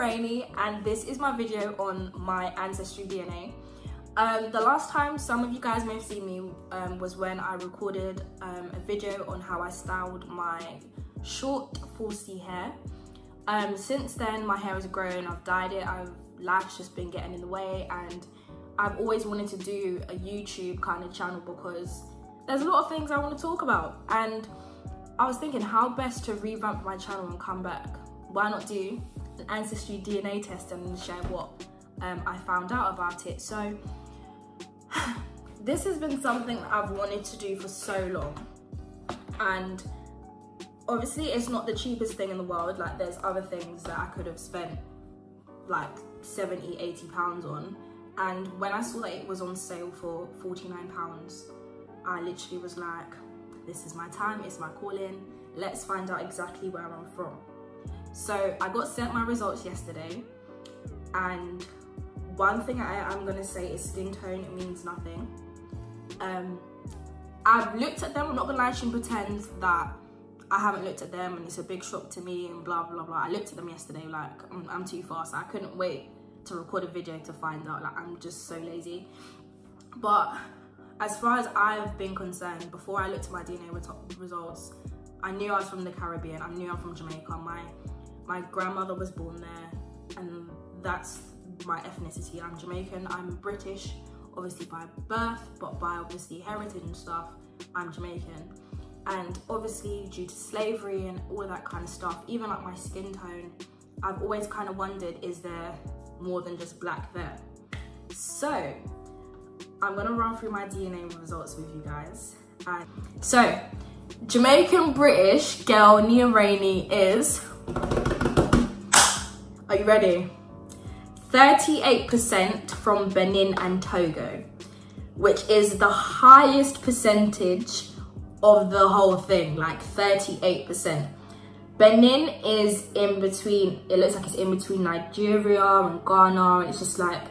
Rainy, and this is my video on my ancestry DNA. The last time some of you guys may have seen me was when I recorded a video on how I styled my short 4C hair. Since then my hair has grown, I've dyed it, life's just been getting in the way, and I've always wanted to do a YouTube kind of channel because there's a lot of things I want to talk about, and I was thinking how best to revamp my channel and come back. Why not do an ancestry DNA test and share what I found out about it. So this has been something I've wanted to do for so long, and obviously it's not the cheapest thing in the world. Like, there's other things that I could have spent like 70, 80 pounds on, and when I saw that it was on sale for 49 pounds, I literally was like, this is my time, it's my calling, let's find out exactly where I'm from. So I got sent my results yesterday, and one thing I'm gonna say is skin tone means nothing. I've looked at them, I'm not gonna lie to you and pretend that I haven't looked at them and it's a big shock to me and blah blah blah. I looked at them yesterday, like I'm too fast. I couldn't wait to record a video to find out. Like, I'm just so lazy. But as far as I've been concerned, before I looked at my DNA results, I knew I was from the Caribbean. I knew I'm from Jamaica. My grandmother was born there, and that's my ethnicity. I'm Jamaican. I'm British, obviously by birth, but by obviously heritage and stuff, I'm Jamaican. And obviously due to slavery and all of that kind of stuff, even like my skin tone, I've always kind of wondered, is there more than just black there? So I'm gonna run through my DNA results with you guys. And so Jamaican British girl Nia Rainey is, are you ready? 38% from Benin and Togo, which is the highest percentage of the whole thing, like 38%. Benin is in between, it looks like it's in between Nigeria and Ghana, and it's just like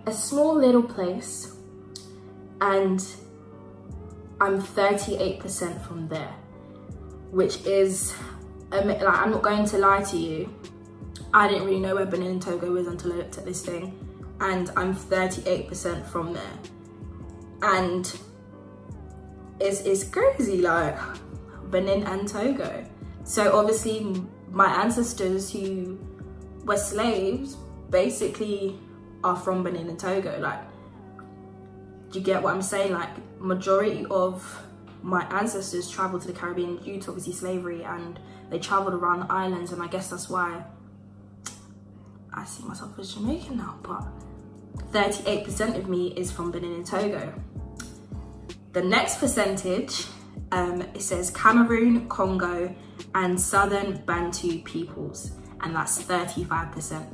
a small little place, and I'm 38% from there, which is, like, I'm not going to lie to you, I didn't really know where Benin and Togo is until I looked at this thing, and I'm 38% from there. And it's crazy, like, Benin and Togo. So obviously my ancestors who were slaves basically are from Benin and Togo. Like, do you get what I'm saying? Like, majority of my ancestors traveled to the Caribbean due to obviously slavery, and they traveled around the islands, and I guess that's why I see myself as Jamaican now. But 38% of me is from Benin and Togo. The next percentage, it says Cameroon, Congo, and Southern Bantu peoples, and that's 35%.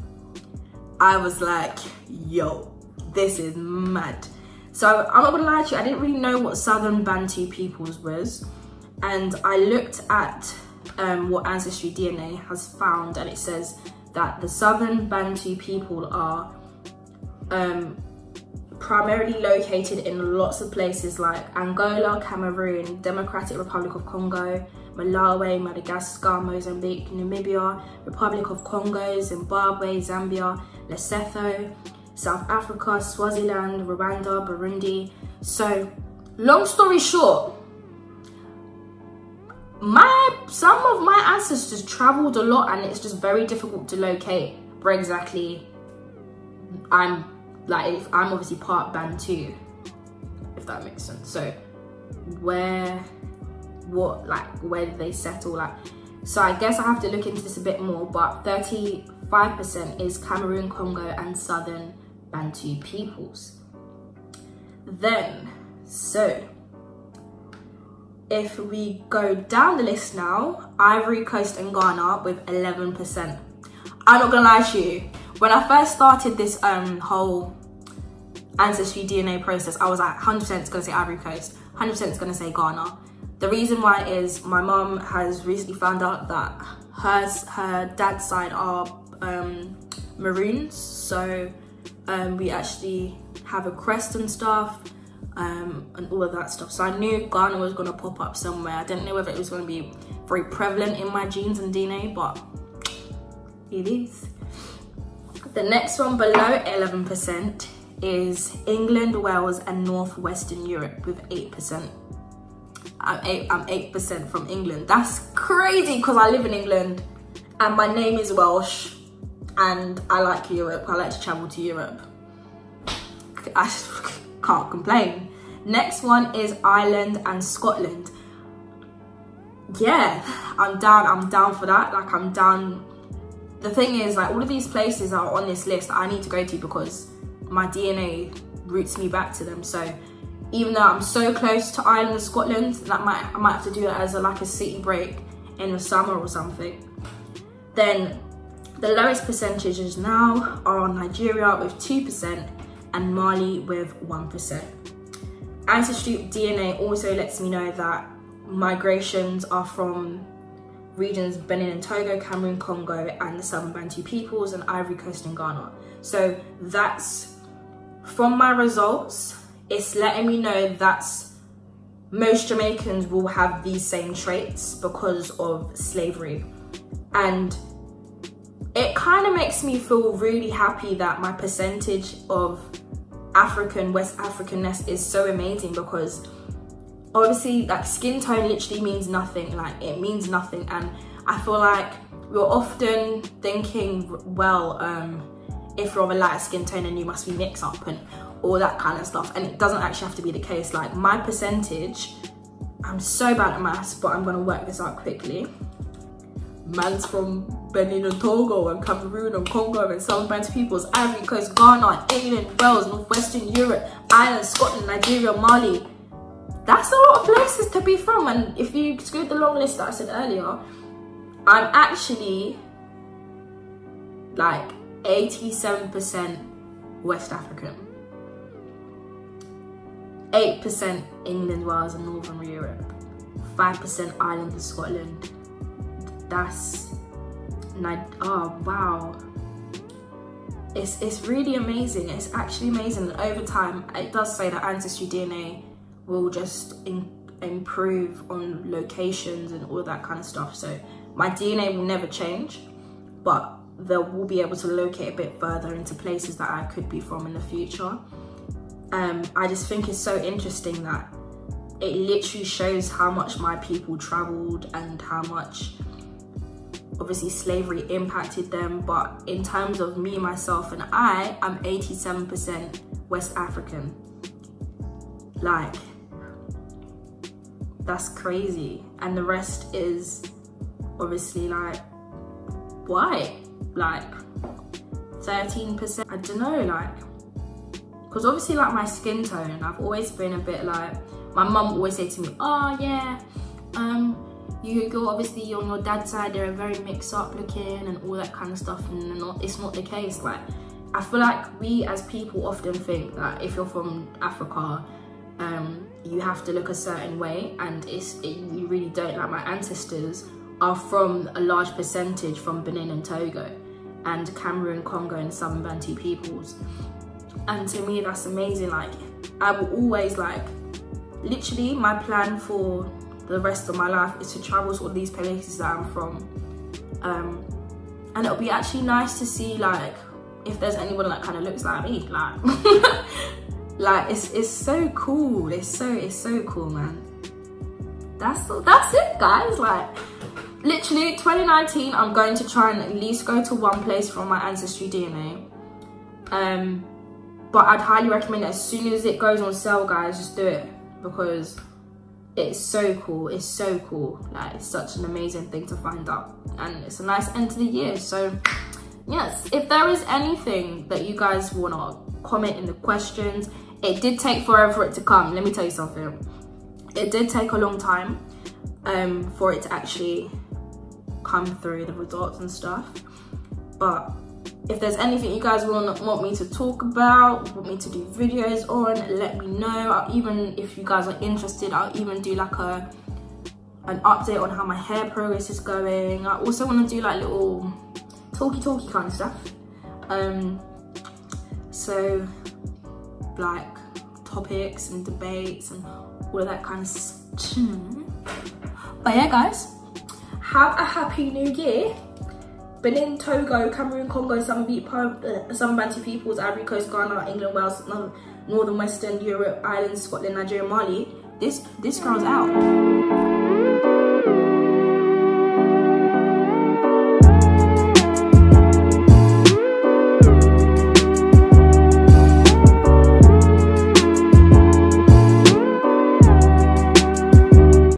I was like, yo, this is mad. So I'm not gonna lie to you, I didn't really know what Southern Bantu peoples was, and I looked at what AncestryDNA has found, and it says that the Southern Bantu people are primarily located in lots of places like Angola, Cameroon, Democratic Republic of Congo, Malawi, Madagascar, Mozambique, Namibia, Republic of Congo, Zimbabwe, Zambia, Lesotho, South Africa, Swaziland, Rwanda, Burundi. So long story short, some of my ancestors traveled a lot, and it's just very difficult to locate where exactly I'm obviously part Bantu, if that makes sense. So where did they settle? Like, so I guess I have to look into this a bit more, but 35% is Cameroon, Congo, and Southern Bantu peoples. Then, so if we go down the list now, Ivory Coast and Ghana with 11%. I'm not gonna lie to you, when I first started this whole ancestry DNA process, I was like 100% it's gonna say Ivory Coast, 100% it's gonna say Ghana. The reason why is my mum has recently found out that her dad's side are Maroons, so we actually have a crest and stuff, and all of that stuff. So I knew Ghana was gonna pop up somewhere. I didn't know whether it was gonna be very prevalent in my genes and DNA, but it is. The next one below 11% is England, Wales and Northwestern Europe with 8%. I'm 8% from England. That's crazy because I live in England and my name is Welsh and I like Europe. I like to travel to Europe. I can't complain. Next one is Ireland and Scotland. Yeah, I'm down for that. Like, I'm down. The thing is, like, all of these places are on this list that I need to go to because my DNA roots me back to them. So even though I'm so close to Ireland and Scotland, that I might have to do it as like a city break in the summer or something. Then the lowest percentages now are Nigeria with 2% and Mali with 1%. AncestryDNA also lets me know that migrations are from regions Benin and Togo, Cameroon, Congo, and the Southern Bantu peoples, and Ivory Coast and Ghana. So that's, from my results, it's letting me know that most Jamaicans will have these same traits because of slavery. And it kind of makes me feel really happy that my percentage of West Africanness is so amazing, because obviously, like, skin tone literally means nothing. Like, it means nothing. And I feel like we're often thinking, well, if you're of a lighter skin tone and you must be mixed up and all that kind of stuff. And it doesn't actually have to be the case. Like, my percentage, I'm so bad at maths, but I'm gonna work this out quickly. Man's from Benin and Togo and Cameroon and Congo and Southern Bantu peoples, Ivory Coast, Ghana, England, Wales, Northwestern Europe, Ireland, Scotland, Nigeria, Mali. That's a lot of places to be from. And if you exclude the long list that I said earlier, I'm actually like 87% West African. 8% England, Wales and Northern Europe. 5% Ireland and Scotland. That's, oh wow. It's really amazing. It's actually amazing. And over time, it does say that AncestryDNA will just improve on locations and all that kind of stuff. So my DNA will never change, but they will be able to locate a bit further into places that I could be from in the future. I just think it's so interesting that it literally shows how much my people traveled and how much obviously slavery impacted them. But in terms of me, myself and I'm 87% West African. Like, that's crazy. And the rest is obviously like white, like 13%. I don't know, like, because obviously like my skin tone, I've always been a bit like, my mum always say to me, oh yeah, you're obviously on your dad's side, they're very mixed up looking and all that kind of stuff, and it's not the case. Like, I feel like we as people often think that if you're from Africa, you have to look a certain way, and you really don't. Like, my ancestors are from a large percentage from Benin and Togo and Cameroon, Congo and Southern Bantu peoples, and to me that's amazing. Like, I will always, like, literally my plan for the rest of my life is to travel to all these places that I'm from, and it'll be actually nice to see, like, if there's anyone that kind of looks like me, like like, it's so cool. It's so cool, man. That's it, guys. Like, literally 2019, I'm going to try and at least go to one place from my AncestryDNA. But I'd highly recommend it as soon as it goes on sale, guys, just do it, because it's so cool. It's so cool. Like, it's such an amazing thing to find out, and it's a nice end to the year. So yes, if there is anything that you guys want to comment in the questions, it did take forever for it to come. Let me tell you something. It did take a long time for it to actually come through, the results and stuff. But if there's anything you guys want me to talk about, want me to do videos on, let me know. Even if you guys are interested, I'll even do like an update on how my hair progress is going. I also want to do like little talky kind of stuff. So like topics and debates and all of that kind of stuff. But yeah, guys, have a happy new year. Benin, Togo, Cameroon, Congo, some Bantu peoples, Ivory Coast, Ghana, England, Wales, Northern Western Europe, Ireland, Scotland, Nigeria, Mali. This girl's out.